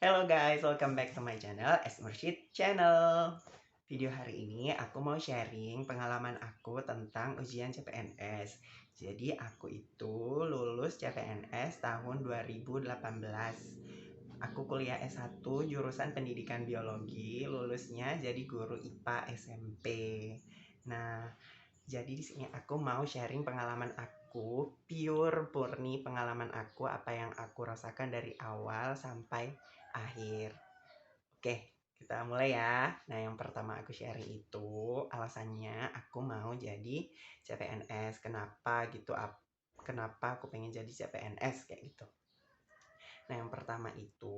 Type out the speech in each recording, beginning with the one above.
Hello guys, welcome back to my channel, S Mursyid Channel. Video hari ini aku mau sharing pengalaman aku tentang ujian CPNS. Jadi aku itu lulus CPNS tahun 2018. Aku kuliah S1 jurusan pendidikan biologi, lulusnya jadi guru IPA SMP. Nah, jadi di sini aku mau sharing pengalaman aku, pure murni pengalaman aku, apa yang aku rasakan dari awal sampai akhir. Oke, kita mulai ya. Nah, yang pertama aku sharing itu alasannya aku mau jadi CPNS. Kenapa gitu? Kenapa aku pengen jadi CPNS kayak gitu. Nah, yang pertama itu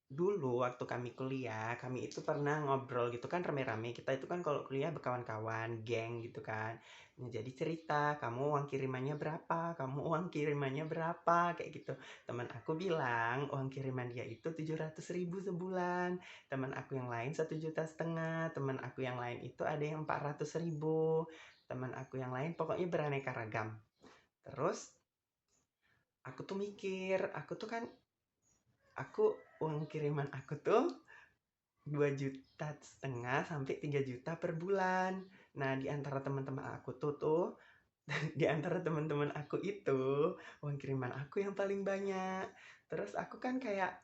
dulu waktu kami kuliah, kami itu pernah ngobrol gitu kan rame-rame. Kita itu kan kalau kuliah berkawan-kawan, geng gitu kan. Nah, jadi cerita, kamu uang kirimannya berapa? Kamu uang kirimannya berapa? Kayak gitu. Teman aku bilang uang kiriman dia itu 700.000 sebulan. Teman aku yang lain 1,5 juta. Teman aku yang lain itu ada yang 400.000. Teman aku yang lain pokoknya beraneka ragam. Terus aku tuh mikir, aku uang kiriman aku tuh 2,5 juta sampai 3 juta per bulan. Nah, di antara teman-teman aku tuh di antara teman-teman aku itu uang kiriman aku yang paling banyak. Terus aku kan kayak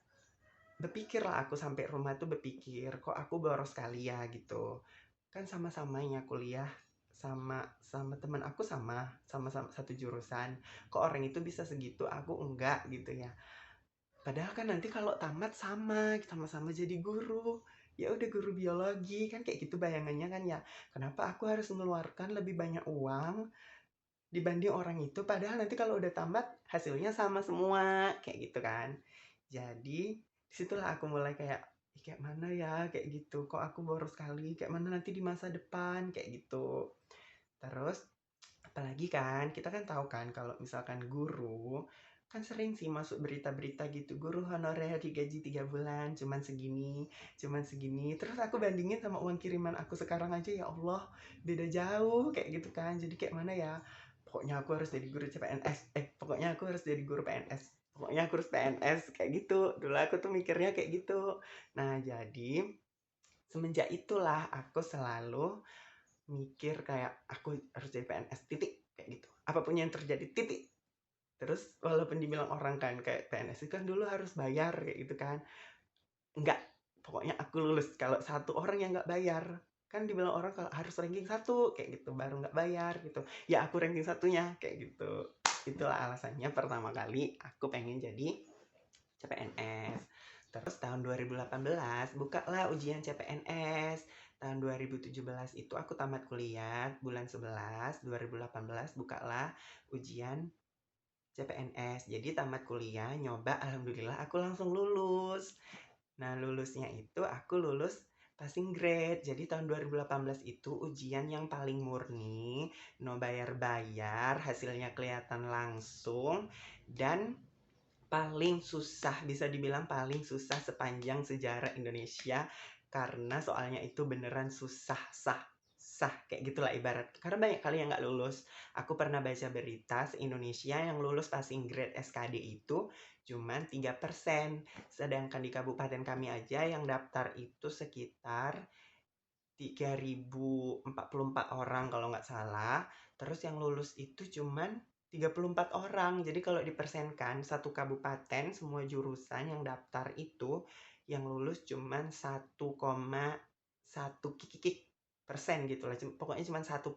berpikir lah, aku sampai rumah tuh berpikir, kok aku boros kali ya gitu. Kan sama-samanya kuliah sama sama teman aku sama satu jurusan. Kok orang itu bisa segitu, aku enggak gitu ya. Padahal kan nanti kalau tamat sama-sama jadi guru. Ya udah guru biologi kan kayak gitu bayangannya kan ya. Kenapa aku harus mengeluarkan lebih banyak uang dibanding orang itu padahal nanti kalau udah tamat hasilnya sama semua kayak gitu kan. Jadi disitulah aku mulai kayak kayak mana ya kayak gitu. Kok aku boros sekali? Kayak mana nanti di masa depan kayak gitu. Terus apalagi kan kita kan tahu kan kalau misalkan guru kan sering sih masuk berita-berita gitu, guru honorer digaji 3 bulan cuman segini. Terus aku bandingin sama uang kiriman aku sekarang aja, ya Allah beda jauh kayak gitu kan. Jadi kayak mana ya, pokoknya aku harus jadi guru CPNS, pokoknya aku harus jadi guru PNS, pokoknya aku harus PNS kayak gitu. Dulu aku tuh mikirnya kayak gitu. Nah, jadi semenjak itulah aku selalu mikir kayak aku harus jadi PNS titik kayak gitu, apapun yang terjadi titik. Terus walaupun dibilang orang kan kayak PNS itu kan dulu harus bayar kayak gitu kan, enggak, pokoknya aku lulus. Kalau satu orang yang nggak bayar, kan dibilang orang kalau harus ranking satu kayak gitu baru nggak bayar gitu, ya aku ranking satunya kayak gitu. Itulah alasannya pertama kali aku pengen jadi CPNS. Terus tahun 2018 bukalah ujian CPNS. Tahun 2017 itu aku tamat kuliah, bulan 11 2018 bukalah ujian CPNS. Jadi tamat kuliah, nyoba, alhamdulillah aku langsung lulus. Nah, lulusnya itu aku lulus passing grade. Jadi tahun 2018 itu ujian yang paling murni, no bayar-bayar, hasilnya kelihatan langsung, dan paling susah, bisa dibilang paling susah sepanjang sejarah Indonesia, karena soalnya itu beneran susah kayak gitulah ibarat. Karena banyak kali yang nggak lulus. Aku pernah baca berita se-Indonesia yang lulus passing grade SKD itu cuman 3%. Sedangkan di kabupaten kami aja yang daftar itu sekitar 3.044 orang kalau nggak salah. Terus yang lulus itu cuman 34 orang. Jadi kalau dipersenkan satu kabupaten semua jurusan yang daftar itu yang lulus cuman 1,1 kikik persen gitu lah. Pokoknya cuma 1%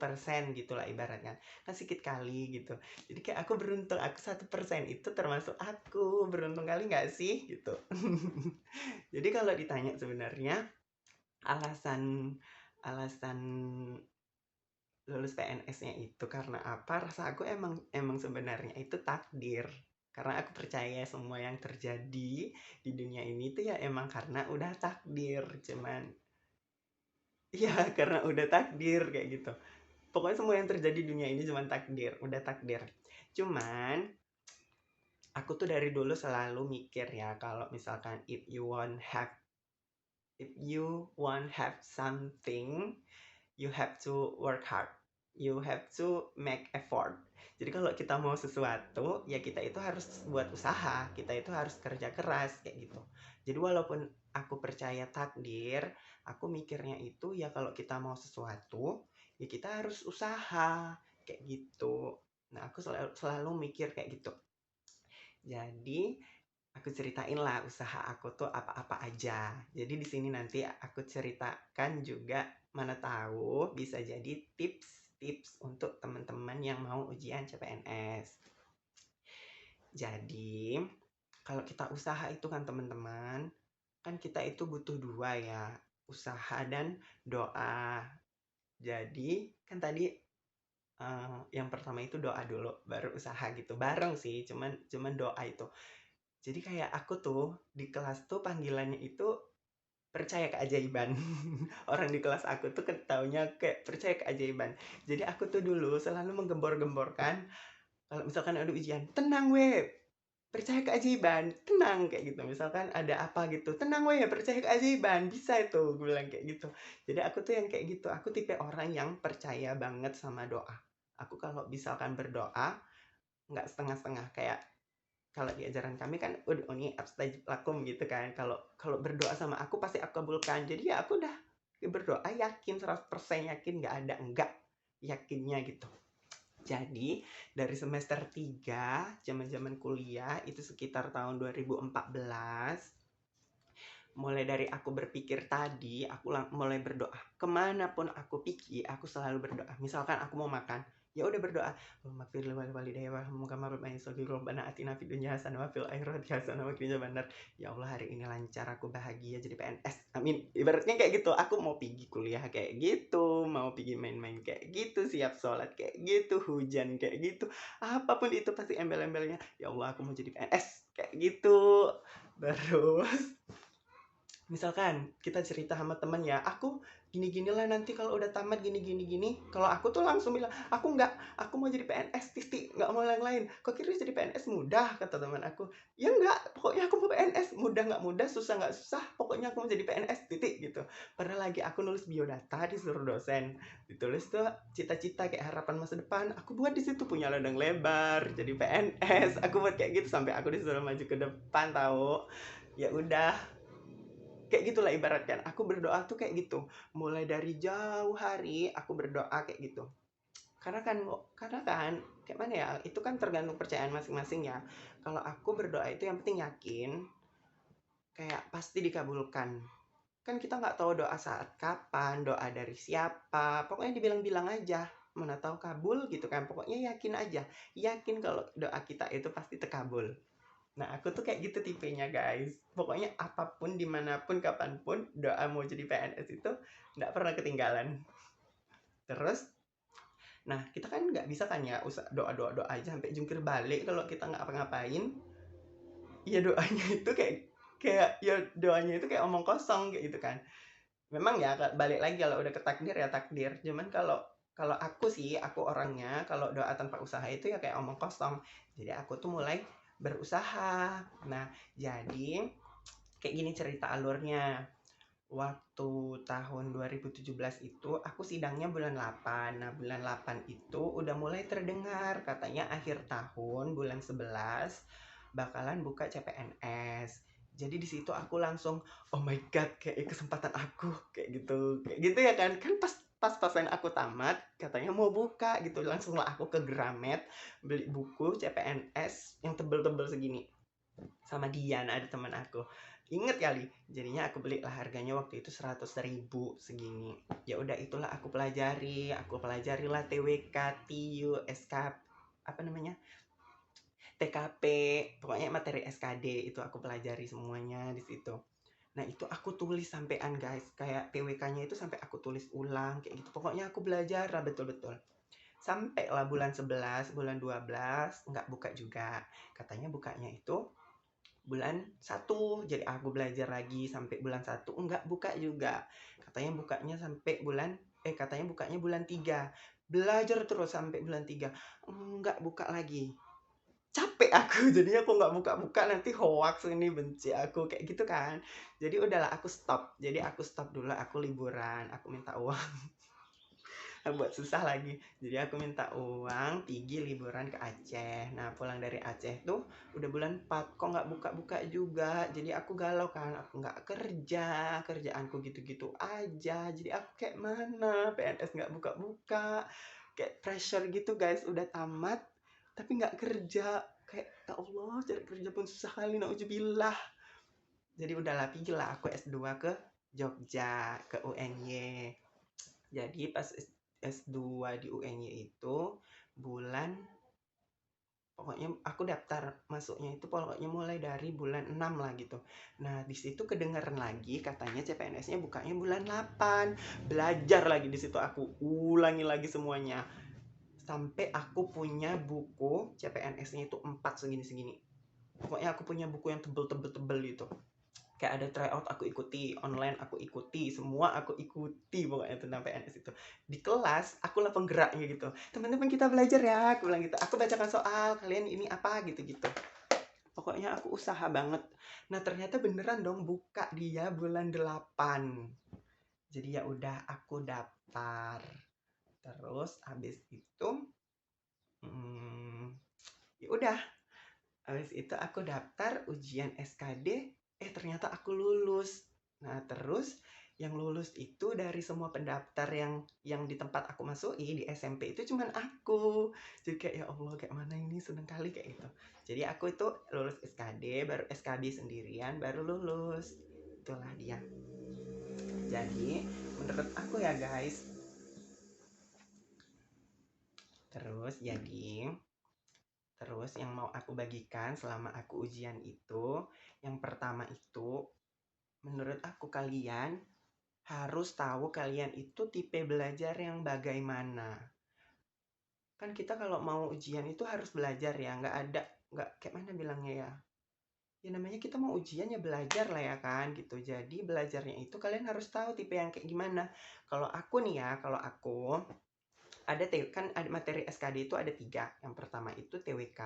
gitu lah ibaratnya. Kan sedikit kali gitu. Jadi kayak aku beruntung, aku 1% itu termasuk aku. Beruntung kali nggak sih gitu. Jadi kalau ditanya sebenarnya alasan alasan lulus PNS-nya itu karena apa? Rasa aku emang sebenarnya itu takdir. Karena aku percaya semua yang terjadi di dunia ini tuh ya emang karena udah takdir. Cuman ya karena udah takdir kayak gitu. Pokoknya semua yang terjadi di dunia ini cuma takdir, udah takdir. Cuman aku tuh dari dulu selalu mikir ya kalau misalkan if you want have something, you have to work hard. you have to make effort. Jadi kalau kita mau sesuatu, ya kita itu harus buat usaha, kita itu harus kerja keras kayak gitu. Jadi walaupun aku percaya takdir, aku mikirnya itu ya kalau kita mau sesuatu, ya kita harus usaha kayak gitu. Nah, aku selalu mikir kayak gitu. Jadi aku ceritain lah usaha aku tuh apa-apa aja. Jadi di sini nanti aku ceritakan juga, mana tahu bisa jadi tips-tips untuk teman-teman yang mau ujian CPNS. Jadi kalau kita usaha itu kan teman-teman, kan kita itu butuh dua ya, usaha dan doa. Jadi kan tadi yang pertama itu doa dulu, baru usaha gitu. Bareng sih, cuman doa itu. Jadi kayak aku tuh di kelas tuh panggilannya itu percaya keajaiban. Orang di kelas aku tuh taunya kayak percaya keajaiban. Jadi aku tuh dulu selalu menggembor-gemborkan kalau misalkan ada ujian, tenang weh, percaya keajaiban, tenang kayak gitu. Misalkan ada apa gitu, tenang weh, percaya keajaiban, bisa itu, gue bilang kayak gitu. Jadi aku tuh yang kayak gitu, aku tipe orang yang percaya banget sama doa. Aku kalau misalkan berdoa nggak setengah-setengah, kayak kalau di ajaran kami kan ud'uni astajib lakum gitu kan. Kalau berdoa sama aku pasti aku kabulkan. Jadi ya aku udah berdoa yakin 100% yakin, nggak ada enggak yakinnya gitu. Jadi dari semester 3 zaman-zaman kuliah itu sekitar tahun 2014, mulai dari aku berpikir tadi, aku mulai berdoa. Kemanapun aku pergi, aku selalu berdoa. Misalkan aku mau makan, ya udah berdoa. Allahumma fir li walidayya warhamhum kama rabbayani shaghira. Rabbana atina fid dunya hasanah wa fil akhirati hasanah wa qina adzabannar. Ya Allah, hari ini lancar, aku bahagia jadi PNS. Amin. Ibaratnya kayak gitu. Aku mau pergi kuliah kayak gitu, mau pergi main-main kayak gitu, siap sholat kayak gitu, hujan kayak gitu. Apapun itu pasti embel-embelnya, ya Allah aku mau jadi PNS kayak gitu. Terus misalkan kita cerita sama temen ya, aku gini-gini lah nanti kalau udah tamat gini. Kalau aku tuh langsung bilang, aku mau jadi PNS titik, nggak mau yang lain. Kok kira jadi PNS mudah, kata teman aku. Ya nggak, pokoknya aku mau PNS, mudah nggak mudah, susah nggak susah, pokoknya aku mau jadi PNS titik gitu. Padahal lagi aku nulis biodata disuruh dosen, ditulis tuh cita-cita kayak harapan masa depan, aku buat di situ punya ladang lebar, jadi PNS, aku buat kayak gitu sampai aku disuruh maju ke depan tahu. Ya udah, kayak gitulah ibaratkan aku berdoa tuh kayak gitu, mulai dari jauh hari aku berdoa kayak gitu. Karena kan kayak mana ya, itu kan tergantung percayaan masing-masing ya. Kalau aku berdoa itu yang penting yakin kayak pasti dikabulkan. Kan kita nggak tahu doa saat kapan, doa dari siapa, pokoknya dibilang-bilang aja, mana tahu kabul gitu kan. Pokoknya yakin aja, yakin kalau doa kita itu pasti terkabul. Nah, aku tuh kayak gitu tipenya, guys. Pokoknya apapun, dimanapun, kapanpun, doa mau jadi PNS itu nggak pernah ketinggalan. Terus, nah kita kan nggak bisa kan ya usah doa-doa aja sampai jungkir balik kalau kita nggak apa-ngapain. Ya doanya itu kayak ya doanya itu kayak omong kosong kayak gitu kan. Memang ya balik lagi kalau udah ke takdir ya takdir. Cuman kalau kalau aku sih, aku orangnya kalau doa tanpa usaha itu ya kayak omong kosong. Jadi aku tuh mulai berusaha. Nah, jadi kayak gini cerita alurnya. Waktu tahun 2017 itu aku sidangnya bulan 8. Nah, bulan 8 itu udah mulai terdengar katanya akhir tahun bulan 11 bakalan buka CPNS. Jadi di situ aku langsung oh my god, kayak kesempatan aku kayak gitu. Kayak gitu ya kan? Kan pas-pasan aku tamat katanya mau buka gitu. Langsung lah aku ke Gramet beli buku CPNS yang tebel-tebel segini. Sama Dian, ada teman aku. Ingat kali, jadinya aku beli lah, harganya waktu itu 100.000 segini. Ya udah itulah aku pelajari lah TWK, TIU, SK, apa namanya, TKP, pokoknya materi SKD itu aku pelajari semuanya di situ. Nah itu aku tulis sampean guys, kayak TWK-nya itu sampai aku tulis ulang kayak gitu. Pokoknya aku belajar lah betul-betul. Sampai lah bulan 11, bulan 12 nggak buka juga. Katanya bukanya itu bulan 1, jadi aku belajar lagi sampai bulan 1 enggak buka juga, katanya bukanya bulan 3, belajar terus sampai bulan 3 enggak buka lagi, capek aku. Jadinya aku nggak buka-buka, nanti hoax ini benci aku kayak gitu kan. Jadi udahlah aku stop, dulu, aku liburan, aku minta uang. buat susah lagi. Jadi aku minta uang, pergi liburan ke Aceh. Nah, pulang dari Aceh tuh udah bulan 4 kok nggak buka-buka juga. Jadi aku galau kan, aku nggak kerja, kerjaanku gitu-gitu aja. Jadi aku kayak mana PNS nggak buka-buka. Kayak pressure gitu guys, udah tamat tapi nggak kerja. Kayak ya Allah, cari kerja pun susah kali, nauzubillah. Jadi udahlah, pergilah aku S2 ke Jogja, ke UNY. Jadi pas S2 di UNY itu bulan, pokoknya aku daftar masuknya itu pokoknya mulai dari bulan 6 lah gitu. Nah, di situ kedengeran lagi katanya CPNS-nya bukanya bulan 8. Belajar lagi di situ, aku ulangi lagi semuanya. Sampai aku punya buku CPNS-nya itu 4 segini-segini. Pokoknya aku punya buku yang tebel-tebel gitu. Kayak ada tryout aku ikuti, online aku ikuti, semua aku ikuti pokoknya tentang PNS itu. Di kelas aku lah penggeraknya gitu. Teman-teman kita belajar ya, aku bilang gitu. Aku bacakan soal, kalian ini apa gitu-gitu. Pokoknya aku usaha banget. Nah, ternyata beneran dong buka dia bulan 8. Jadi ya udah aku daftar. Terus habis itu ya udah, habis itu aku daftar ujian SKD, ternyata aku lulus. Nah, terus yang lulus itu dari semua pendaftar yang di tempat aku masuki di SMP itu cuman aku. Jadi kayak ya Allah, kayak mana ini, seneng kali kayak gitu. Jadi aku itu lulus SKD, baru SKB sendirian, baru lulus. Itulah dia. Jadi menurut aku ya guys, terus jadi terus yang mau aku bagikan selama aku ujian itu, yang pertama itu, menurut aku kalian harus tahu kalian itu tipe belajar yang bagaimana. Kan kita kalau mau ujian itu harus belajar ya, nggak kayak mana bilangnya ya. Ya namanya kita mau ujian ya belajar lah ya kan gitu. Jadi belajarnya itu kalian harus tahu tipe yang kayak gimana. Kalau aku nih ya, kalau aku kan ada materi SKD itu ada 3. Yang pertama itu TWK,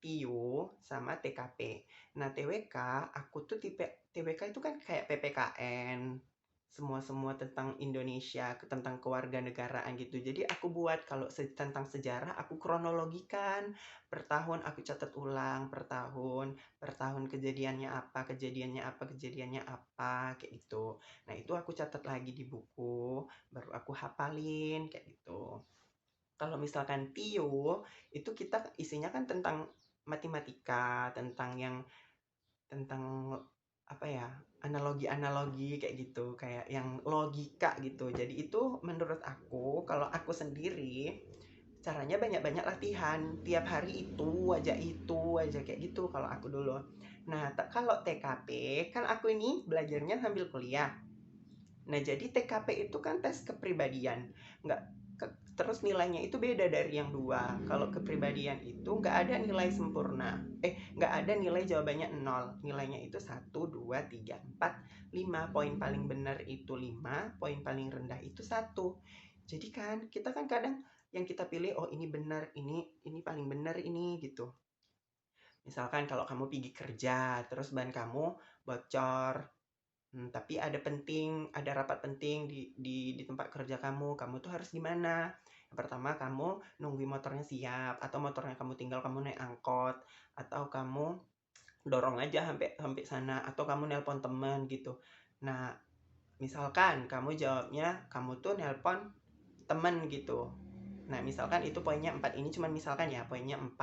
TIU, sama TKP. Nah, TWK aku tuh tipe TWK itu kan kayak PPKN, semua tentang Indonesia, tentang kewarganegaraan gitu. Jadi aku buat kalau tentang sejarah aku kronologikan per tahun, aku catat ulang per tahun kejadiannya apa kayak gitu. Nah, itu aku catat lagi di buku, baru aku hafalin kayak gitu. Kalau misalkan TIO itu kita isinya kan tentang matematika, tentang apa ya, analogi-analogi kayak gitu, kayak yang logika gitu. Jadi itu menurut aku, kalau aku sendiri caranya banyak-banyak latihan, tiap hari itu aja kayak gitu kalau aku dulu. Nah, kalau TKP kan aku ini belajarnya sambil kuliah. Nah, jadi TKP itu kan tes kepribadian. Nggak, terus nilainya itu beda dari yang 2. Kalau kepribadian itu nggak ada nilai sempurna. Nggak ada nilai jawabannya 0. Nilainya itu 1, 2, 3, 4, 5. Poin paling benar itu 5, poin paling rendah itu 1. Jadi kan kita kan kadang yang kita pilih, oh ini benar, ini paling benar ini gitu. Misalkan kalau kamu pergi kerja, terus ban kamu bocor, tapi ada rapat penting di tempat kerja kamu tuh harus gimana? Yang pertama kamu nungguin motornya siap, atau motornya kamu tinggal kamu naik angkot, atau kamu dorong aja sampai sampai sana, atau kamu nelpon teman gitu. Nah, misalkan kamu jawabnya kamu tuh nelpon teman gitu. Nah, misalkan itu poinnya 4, ini cuman misalkan ya, poinnya 4.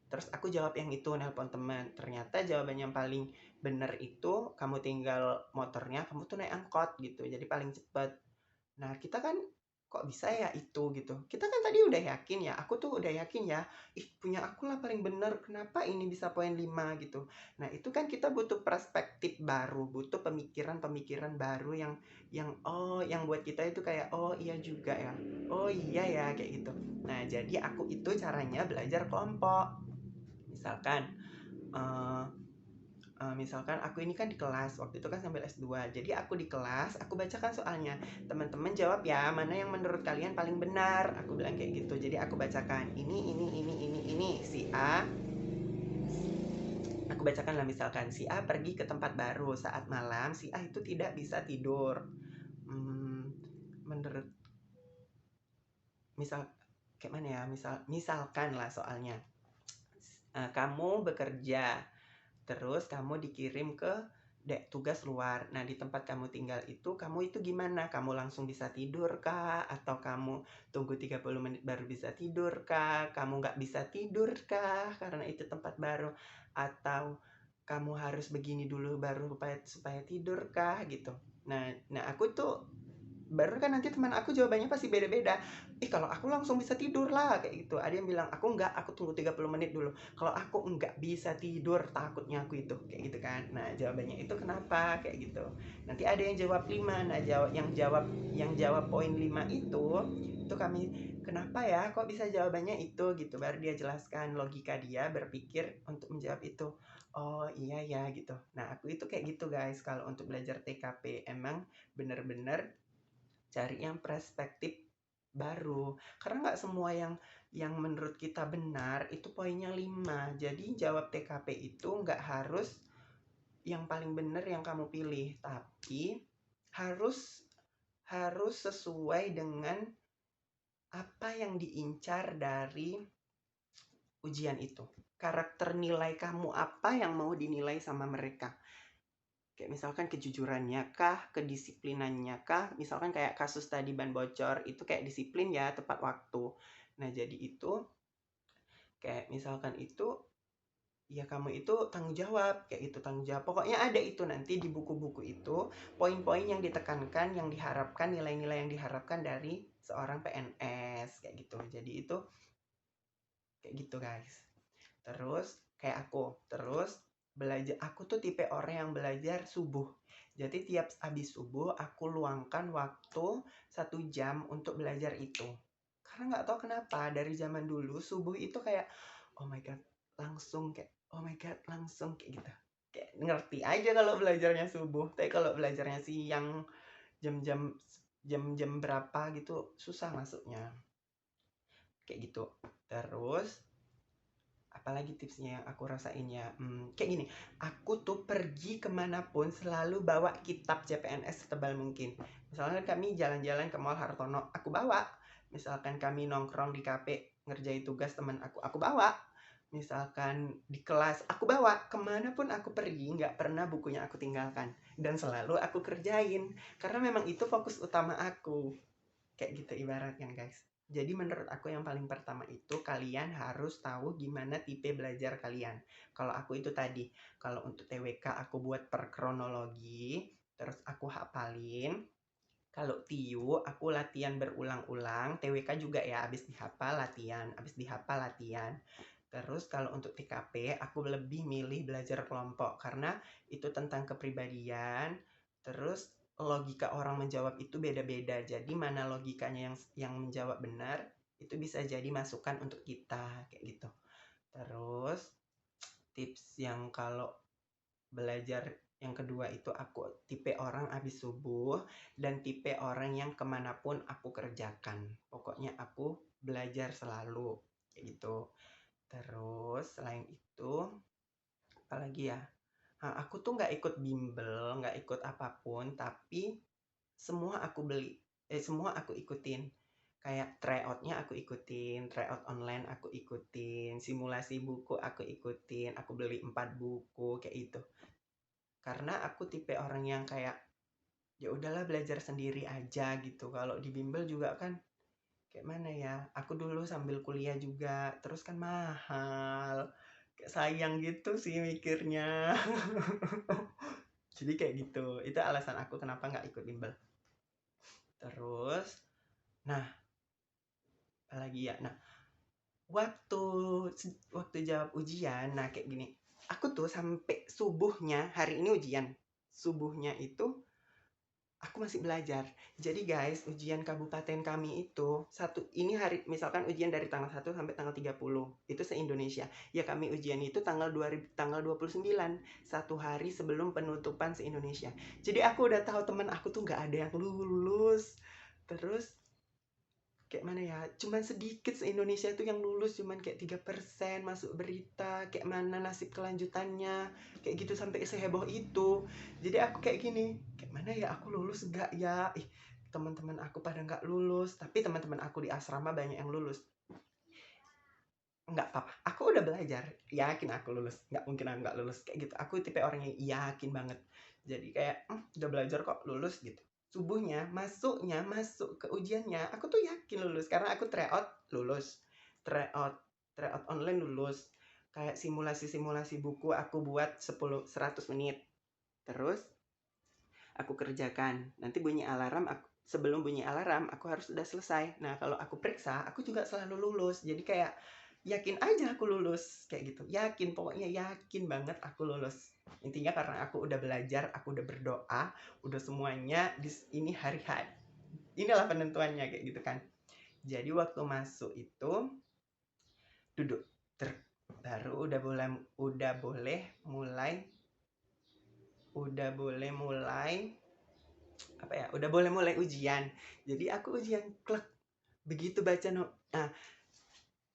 Terus aku jawab yang itu, nelpon teman. Ternyata jawaban yang paling bener itu kamu tinggal motornya, kamu tuh naik angkot gitu. Jadi paling cepet. Nah, kita kan kok bisa ya itu gitu. Kita kan tadi udah yakin ya, aku tuh udah yakin ya, punya aku lah paling bener, kenapa ini bisa poin 5 gitu. Nah, itu kan kita butuh perspektif baru, butuh pemikiran-pemikiran baru yang buat kita itu kayak oh iya juga ya. Oh iya ya kayak gitu. Nah, jadi aku itu caranya belajar kelompok. Misalkan misalkan aku ini kan di kelas, waktu itu kan sambil S2. Jadi aku di kelas, aku bacakan soalnya. Teman-teman jawab ya, mana yang menurut kalian paling benar. Aku bilang kayak gitu. Jadi aku bacakan ini si A. Aku bacakan lah, misalkan si A pergi ke tempat baru saat malam, si A itu tidak bisa tidur. Menurut misal kayak mana ya, misalkan lah soalnya, kamu bekerja, terus kamu dikirim ke tugas luar. Nah, di tempat kamu tinggal itu, kamu itu gimana? Kamu langsung bisa tidur kah? Atau kamu tunggu 30 menit baru bisa tidur kah? Kamu nggak bisa tidur kah? Karena itu tempat baru. Atau kamu harus begini dulu baru supaya tidur kah? Gitu. Nah aku tuh baru kan nanti teman aku jawabannya pasti beda-beda. Kalau aku langsung bisa tidur lah kayak gitu. Ada yang bilang aku enggak, aku tunggu 30 menit dulu. Kalau aku enggak bisa tidur, takutnya aku itu kayak gitu kan. Nah, jawabannya itu kenapa kayak gitu. Nanti ada yang jawab 5. Nah, yang jawab poin 5 itu kami kenapa ya kok bisa jawabannya itu gitu. Baru dia jelaskan logika dia berpikir untuk menjawab itu. Oh iya ya gitu. Nah aku itu kayak gitu guys. Kalau untuk belajar TKP emang bener-bener cari yang perspektif baru, karena nggak semua yang menurut kita benar itu poinnya 5. Jadi jawab TKP itu nggak harus yang paling benar yang kamu pilih, tapi harus harus sesuai dengan apa yang diincar dari ujian itu. Karakter nilai kamu apa yang mau dinilai sama mereka. Kayak misalkan kejujurannya kah, kedisiplinannya kah, misalkan kayak kasus tadi ban bocor, itu kayak disiplin ya, tepat waktu. Nah, jadi itu, kayak misalkan itu, ya kamu itu tanggung jawab, kayak itu tanggung jawab. Pokoknya ada itu nanti di buku-buku itu, poin-poin yang ditekankan, yang diharapkan, nilai-nilai yang diharapkan dari seorang PNS, kayak gitu. Jadi itu, kayak gitu guys. Terus kayak terus belajar, aku tuh tipe orang yang belajar subuh. Jadi tiap habis subuh aku luangkan waktu 1 jam untuk belajar itu. Karena nggak tahu kenapa dari zaman dulu subuh itu kayak oh my god langsung kayak oh my god langsung kayak gitu. Kayak ngerti aja kalau belajarnya subuh. Tapi kalau belajarnya siang jam-jam berapa gitu susah masuknya. Kayak gitu. Terus apalagi tipsnya yang aku rasain ya, kayak gini, aku tuh pergi kemanapun selalu bawa kitab CPNS setebal mungkin. Misalnya kami jalan-jalan ke Mall Hartono, aku bawa. Misalkan kami nongkrong di kafe ngerjain tugas teman aku bawa. Misalkan di kelas, aku bawa. Kemanapun aku pergi, nggak pernah bukunya aku tinggalkan. Dan selalu aku kerjain, karena memang itu fokus utama aku. Kayak gitu ibaratnya guys. Jadi menurut aku yang paling pertama itu kalian harus tahu gimana tipe belajar kalian. Kalau aku itu tadi, kalau untuk TWK aku buat per kronologi, terus aku hafalin. Kalau TIU aku latihan berulang-ulang, TWK juga ya, habis dihafal latihan, habis dihafal latihan. Terus kalau untuk TKP aku lebih milih belajar kelompok karena itu tentang kepribadian. Terus logika orang menjawab itu beda-beda. Jadi mana logikanya yang menjawab benar itu bisa jadi masukan untuk kita kayak gitu. Terus tips yang kalau belajar yang kedua itu aku tipe orang habis subuh dan tipe orang yang kemanapun aku kerjakan. Pokoknya aku belajar selalu kayak gitu. Terus selain itu apalagi ya? Nah, aku tuh nggak ikut bimbel, nggak ikut apapun, tapi semua aku beli, semua aku ikutin. Kayak tryoutnya aku ikutin, tryout online aku ikutin, simulasi buku aku ikutin, aku beli 4 buku kayak itu. Karena aku tipe orang yang kayak ya udahlah belajar sendiri aja gitu. Kalau di bimbel juga kan kayak mana ya? Aku dulu sambil kuliah juga, terus kan mahal. Kayak sayang gitu sih mikirnya. Jadi kayak gitu. Itu alasan aku kenapa nggak ikut bimbel. Terus, nah, apalagi ya? Nah, waktu waktu jawab ujian, nah kayak gini. Aku tuh sampai subuhnya, hari ini ujian. Subuhnya itu aku masih belajar. Jadi guys, ujian kabupaten kami itu ini hari misalkan ujian dari tanggal 1 sampai tanggal 30. Itu se-Indonesia. Ya kami ujian itu tanggal 29, 1 hari sebelum penutupan se-Indonesia. Jadi aku udah tahu teman aku tuh nggak ada yang lulus. Terus kayak mana ya, cuman sedikit se-Indonesia itu yang lulus, cuman kayak 3% masuk berita, kayak mana nasib kelanjutannya, kayak gitu sampai seheboh itu. Jadi aku kayak gini, kayak mana ya aku lulus gak ya, teman-teman aku pada nggak lulus, tapi teman-teman aku di asrama banyak yang lulus. Nggak apa-apa, aku udah belajar, yakin aku lulus, nggak mungkin aku nggak lulus, kayak gitu. Aku tipe orang yang yakin banget. Jadi kayak, udah belajar kok, lulus gitu. Subuhnya, masuk ke ujiannya, aku tuh yakin lulus, karena aku tryout, lulus. Tryout online lulus. Kayak simulasi-simulasi buku aku buat 100 menit. Terus, aku kerjakan. Nanti sebelum bunyi alarm, aku harus udah selesai. Nah, kalau aku periksa, aku juga selalu lulus. Jadi kayak, yakin aja aku lulus kayak gitu, yakin, pokoknya yakin banget aku lulus. Intinya karena aku udah belajar, aku udah berdoa, udah semuanya ini hari inilah penentuannya kayak gitu kan. Jadi waktu masuk itu duduk baru udah boleh mulai ujian. Jadi aku ujian klek, begitu baca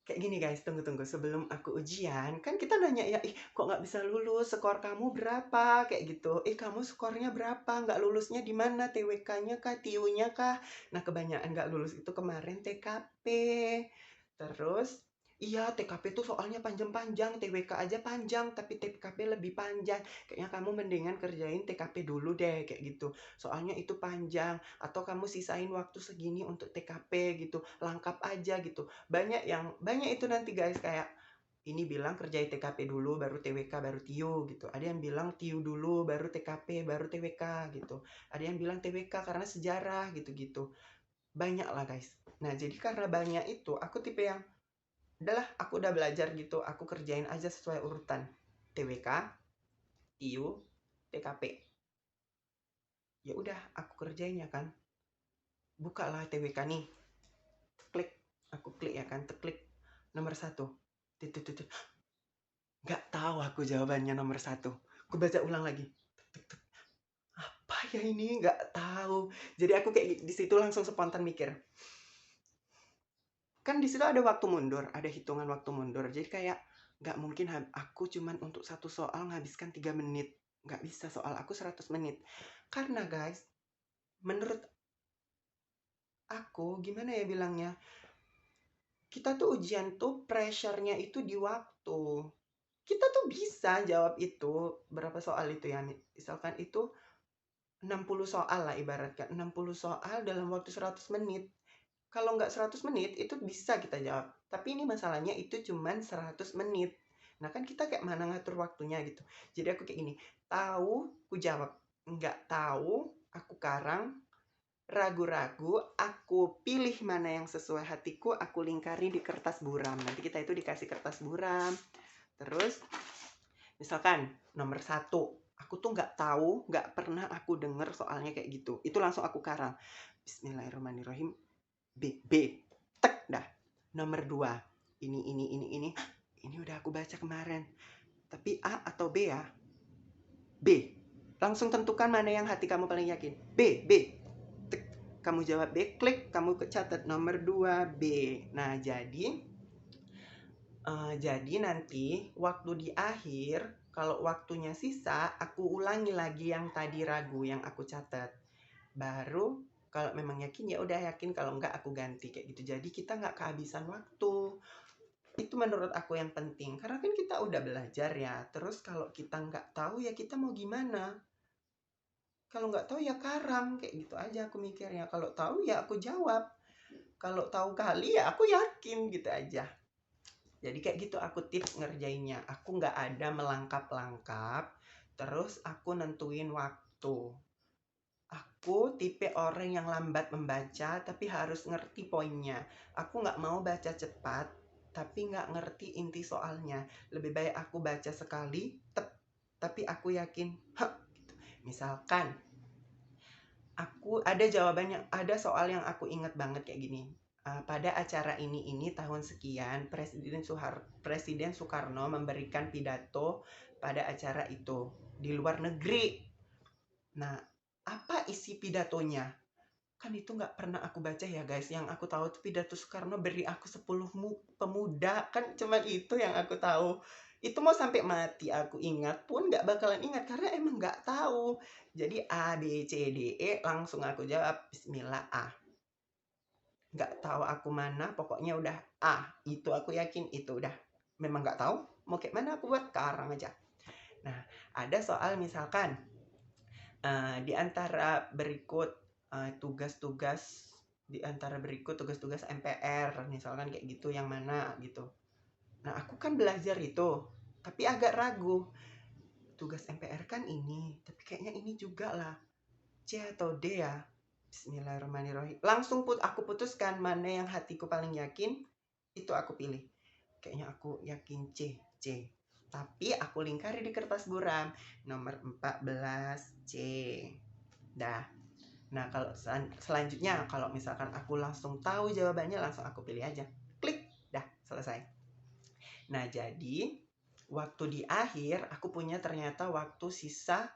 kayak gini guys, tunggu. Sebelum aku ujian, kan kita nanya ya, kok nggak bisa lulus, skor kamu berapa? Kayak gitu. Kamu skornya berapa? Nggak lulusnya di mana? TWK-nya kah? TIU-nya kah? Nah, kebanyakan nggak lulus itu kemarin TKP. Terus, iya TKP tuh soalnya panjang-panjang, TWK aja panjang, tapi TKP lebih panjang. Kayaknya kamu mendingan kerjain TKP dulu deh, kayak gitu. Soalnya itu panjang, atau kamu sisain waktu segini untuk TKP gitu, lengkap aja gitu. Banyak itu nanti guys, kayak ini bilang kerjain TKP dulu baru TWK baru TIU gitu. Ada yang bilang TIU dulu baru TKP baru TWK gitu. Ada yang bilang TWK karena sejarah gitu-gitu. Banyak lah guys. Nah, jadi karena banyak itu, aku tipe yang udahlah, aku udah belajar gitu, aku kerjain aja sesuai urutan. TWK, TIU, TKP. Ya udah, aku kerjain ya kan. Bukalah TWK nih. Klik, aku klik ya kan, klik nomor 1. Nggak tahu aku jawabannya nomor 1. Aku baca ulang lagi. Apa ya ini? Nggak tahu. Jadi aku kayak di situ langsung spontan mikir. Kan di situ ada waktu mundur, ada hitungan waktu mundur. Jadi kayak nggak mungkin aku cuman untuk satu soal menghabiskan 3 menit. Nggak bisa, soal aku 100 menit. Karena guys, menurut aku, gimana ya bilangnya, kita tuh ujian tuh pressure-nya itu di waktu. Kita tuh bisa jawab itu, berapa soal itu ya, misalkan itu 60 soal lah ibaratkan, 60 soal dalam waktu 100 menit. Kalau nggak 100 menit, itu bisa kita jawab. Tapi ini masalahnya itu cuman 100 menit. Nah, kan kita kayak mana ngatur waktunya gitu. Jadi aku kayak gini, tahu, aku jawab. Nggak tahu, aku karang. Ragu-ragu, aku pilih mana yang sesuai hatiku, aku lingkari di kertas buram. Nanti kita itu dikasih kertas buram. Terus, misalkan nomor 1, aku tuh nggak tahu, nggak pernah aku denger soalnya kayak gitu. Itu langsung aku karang. Bismillahirrahmanirrahim. B, tek dah. Nomor 2, ini udah aku baca kemarin. Tapi A atau B ya? B. Langsung tentukan mana yang hati kamu paling yakin. B. Tek. Kamu jawab B, klik, kamu catat nomor 2 B. Nah, jadi nanti waktu di akhir, kalau waktunya sisa, aku ulangi lagi yang tadi ragu, yang aku catat. Baru kalau memang yakin ya udah yakin, kalau enggak aku ganti kayak gitu. Jadi kita nggak kehabisan waktu. Itu menurut aku yang penting, karena kan kita udah belajar ya. Terus kalau kita nggak tahu ya kita mau gimana? Kalau nggak tahu ya karang, kayak gitu aja aku mikirnya. Kalau tahu ya aku jawab. Kalau tahu kali ya aku yakin gitu aja. Jadi kayak gitu aku tips ngerjainnya. Aku nggak ada melangkap-langkap. Terus aku nentuin waktu. Aku tipe orang yang lambat membaca, tapi harus ngerti poinnya. Aku nggak mau baca cepat, tapi nggak ngerti inti soalnya. Lebih baik aku baca sekali, tapi aku yakin, gitu. Misalkan, aku ada jawabannya, ada soal yang aku inget banget kayak gini. Pada acara ini tahun sekian, Presiden Soekarno memberikan pidato pada acara itu di luar negeri. Nah, apa isi pidatonya? Kan itu nggak pernah aku baca ya guys. Yang aku tahu itu pidato Soekarno beri aku 10 pemuda. Kan cuma itu yang aku tahu. Itu mau sampai mati aku ingat pun nggak bakalan ingat karena emang nggak tahu. Jadi A, B, C, D, E langsung aku jawab Bismillah A. Nggak tahu aku mana, pokoknya udah A. Itu aku yakin itu udah. Memang nggak tahu mau kayak mana aku buat karang aja. Nah, ada soal misalkan di antara berikut tugas-tugas di antara berikut tugas-tugas MPR misalkan kayak gitu yang mana gitu. Nah, aku kan belajar itu, tapi agak ragu. Tugas MPR kan ini, tapi kayaknya ini juga lah. C atau D ya? Bismillahirrahmanirrahim. Langsung aku putuskan mana yang hatiku paling yakin, itu aku pilih. Kayaknya aku yakin C. Tapi aku lingkari di kertas buram. Nomor 14 C. Dah. Nah, kalau selanjutnya, kalau misalkan aku langsung tahu jawabannya, langsung aku pilih aja. Klik. Dah, selesai. Nah, jadi waktu di akhir aku punya ternyata waktu sisa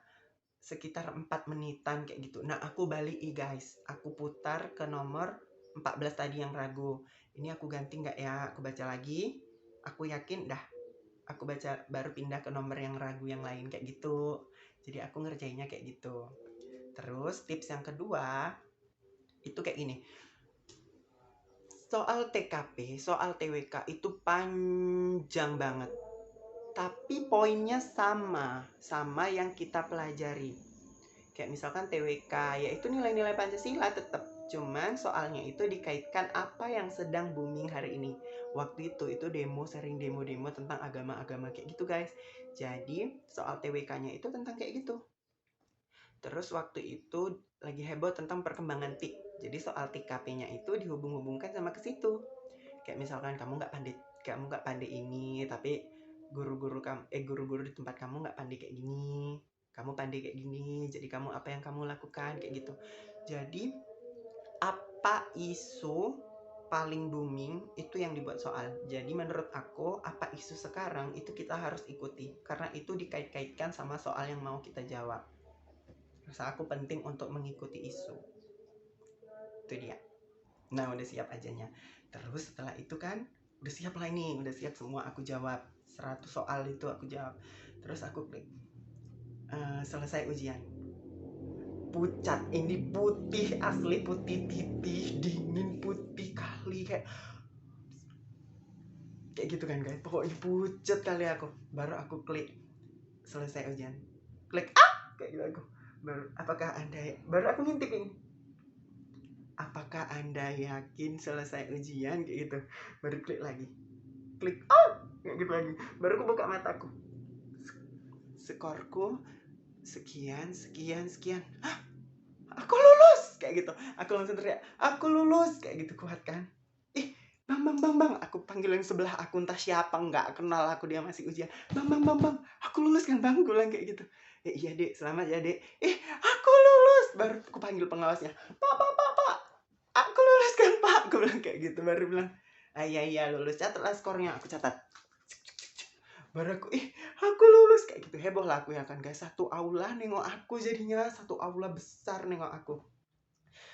sekitar 4 menitan kayak gitu. Nah, aku balik guys. Aku putar ke nomor 14 tadi yang ragu. Ini aku ganti nggak ya? Aku baca lagi. Aku yakin dah. Aku baca baru pindah ke nomor yang ragu yang lain kayak gitu. Jadi aku ngerjainnya kayak gitu. Terus tips yang kedua itu kayak gini. Soal TKP, soal TWK itu panjang banget. Tapi poinnya sama yang kita pelajari. Kayak misalkan TWK, yaitu nilai-nilai Pancasila tetap. Cuman soalnya itu dikaitkan apa yang sedang booming hari ini. Waktu itu demo, sering demo-demo tentang agama-agama kayak gitu guys. Jadi soal TWK-nya itu tentang kayak gitu. Terus waktu itu lagi heboh tentang perkembangan TIK. Jadi soal TKP-nya itu dihubung-hubungkan sama ke situ. Kayak misalkan kamu nggak pandai ini, tapi guru-guru di tempat kamu nggak pandai kayak gini, kamu pandai kayak gini, jadi kamu apa yang kamu lakukan kayak gitu. Jadi apa isu paling booming itu yang dibuat soal. Jadi menurut aku apa isu sekarang itu kita harus ikuti karena itu dikait-kaitkan sama soal yang mau kita jawab. Rasa aku penting untuk mengikuti isu. Itu dia. Nah, udah siap ajanya. Terus setelah itu kan udah siap lah ini, udah siap semua aku jawab. 100 soal itu aku jawab. Terus aku klik selesai ujian. Pucat, ini putih asli, putih titih, dingin, putih kali kayak gitu kan guys. Pokoknya pucat kali aku. Baru aku klik selesai ujian. Klik kayak gitu aku. Baru aku ngintip ini. Apakah Anda yakin selesai ujian kayak gitu? Baru klik lagi. Klik kayak gitu lagi. Baru aku buka mataku. Skorku sekian. Hah, aku lulus kayak gitu. Aku langsung teriak, aku lulus kayak gitu, kuat kan. Bang, aku panggil yang sebelah aku, entah siapa, nggak kenal aku, dia masih ujian. Bang, aku lulus kan bang, gue bilang kayak gitu. Iya dek, selamat ya dek. Aku lulus. Baru aku panggil pengawasnya, pak, aku lulus kan pak, gue bilang kayak gitu. Baru bilang iya lulus, catatlah skornya. Aku catat. Baru aku lulus kayak gitu. Heboh lah aku ya kan guys. Satu aula nengok aku, jadinya satu aula besar nengok aku.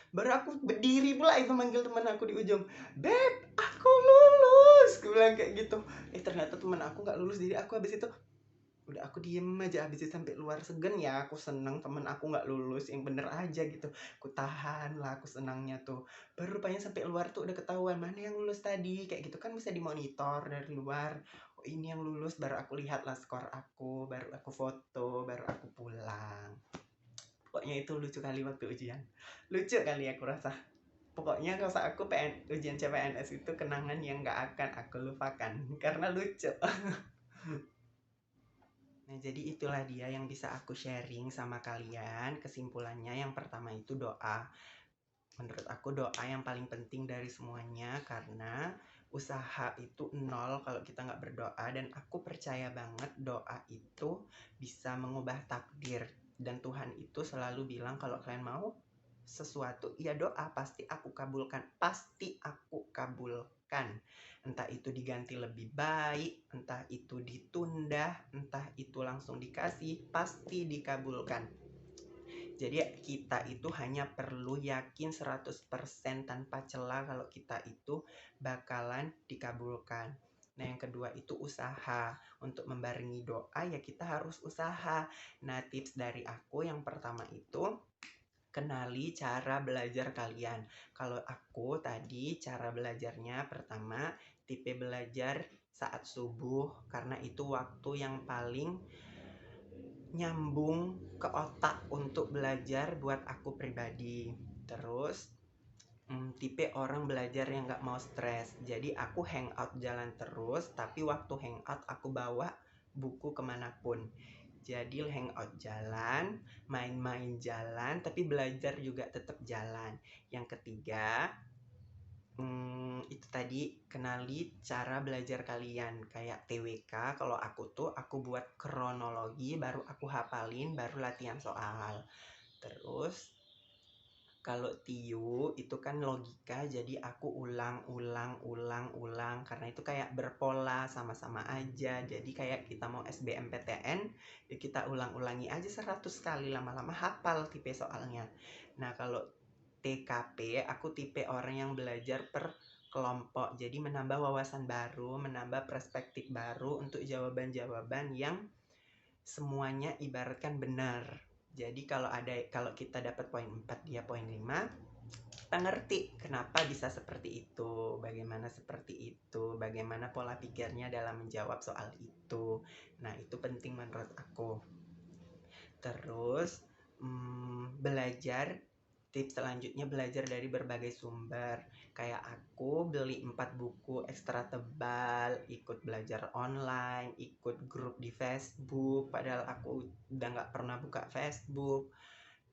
Baru aku berdiri pula itu manggil teman aku di ujung, beb aku lulus, gue bilang kayak gitu. Ternyata teman aku nggak lulus, jadi aku habis itu udah aku diem aja. Habis itu sampai luar segen ya, aku seneng temen aku nggak lulus, yang bener aja gitu. Aku tahan lah, aku senangnya tuh. Baru rupanya sampai luar tuh udah ketahuan mana yang lulus tadi kayak gitu kan, bisa dimonitor dari luar. Oh ini yang lulus. Baru aku lihat lah skor aku, baru aku foto, baru aku pulang. Pokoknya itu lucu kali waktu ujian. Lucu kali aku rasa. Pokoknya rasa aku ujian CPNS itu kenangan yang gak akan aku lupakan karena lucu. Nah, jadi itulah dia yang bisa aku sharing sama kalian. Kesimpulannya yang pertama itu doa. Menurut aku doa yang paling penting dari semuanya, karena usaha itu nol kalau kita nggak berdoa. Dan aku percaya banget doa itu bisa mengubah takdir. Dan Tuhan itu selalu bilang kalau kalian mau sesuatu, ya doa, pasti aku kabulkan. Pasti aku kabulkan. Entah itu diganti lebih baik, entah itu ditunda, entah itu langsung dikasih, pasti dikabulkan. Jadi kita itu hanya perlu yakin 100% tanpa celah kalau kita itu bakalan dikabulkan. Nah, yang kedua itu usaha. Untuk membarengi doa ya kita harus usaha. Nah, tips dari aku yang pertama itu kenali cara belajar kalian. Kalau aku tadi cara belajarnya pertama tipe belajar saat subuh karena itu waktu yang paling nyambung ke otak untuk belajar buat aku pribadi. Terus tipe orang belajar yang gak mau stres. Jadi aku hangout jalan terus, tapi waktu hangout aku bawa buku kemanapun. Jadi hangout jalan, main-main jalan, tapi belajar juga tetap jalan. Yang ketiga, itu tadi kenali cara belajar kalian. Kayak TWK, kalau aku buat kronologi, baru aku hafalin, baru latihan soal. Terus kalau TIU itu kan logika, jadi aku ulang karena itu kayak berpola, sama-sama aja. Jadi kayak kita mau SBMPTN, ya kita ulang-ulangi aja 100 kali, lama-lama hafal tipe soalnya. Nah, kalau TKP, aku tipe orang yang belajar per kelompok. Jadi menambah wawasan baru, menambah perspektif baru untuk jawaban-jawaban yang semuanya ibaratkan benar. Jadi kalau kita dapat poin 4, dia poin 5, kita ngerti kenapa bisa seperti itu, bagaimana seperti itu, bagaimana pola pikirnya dalam menjawab soal itu. Nah, itu penting menurut aku. Terus belajar, tips selanjutnya belajar dari berbagai sumber. Kayak aku beli 4 buku ekstra tebal, ikut belajar online, ikut grup di Facebook, padahal aku udah gak pernah buka Facebook,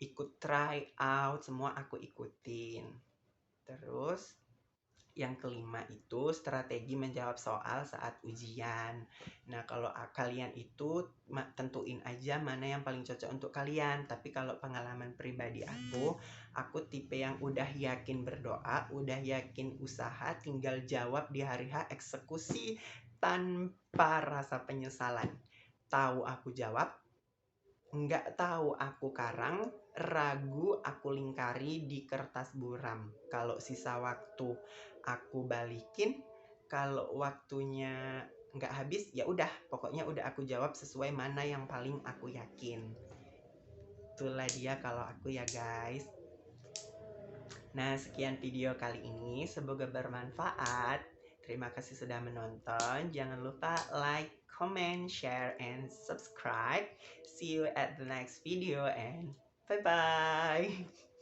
ikut try out, semua aku ikutin. Terus yang kelima itu strategi menjawab soal saat ujian. Nah, kalau kalian itu tentuin aja mana yang paling cocok untuk kalian. Tapi kalau pengalaman pribadi aku tipe yang udah yakin berdoa, udah yakin usaha, tinggal jawab di hari H, eksekusi tanpa rasa penyesalan. Tahu aku jawab, nggak tahu aku karang, ragu aku lingkari di kertas buram. Kalau sisa waktu aku balikin, kalau waktunya nggak habis ya udah, pokoknya udah aku jawab sesuai mana yang paling aku yakin. Itulah dia kalau aku ya guys. Nah, sekian video kali ini, semoga bermanfaat. Terima kasih sudah menonton. Jangan lupa like, comment, share, and subscribe. See you at the next video and bye-bye.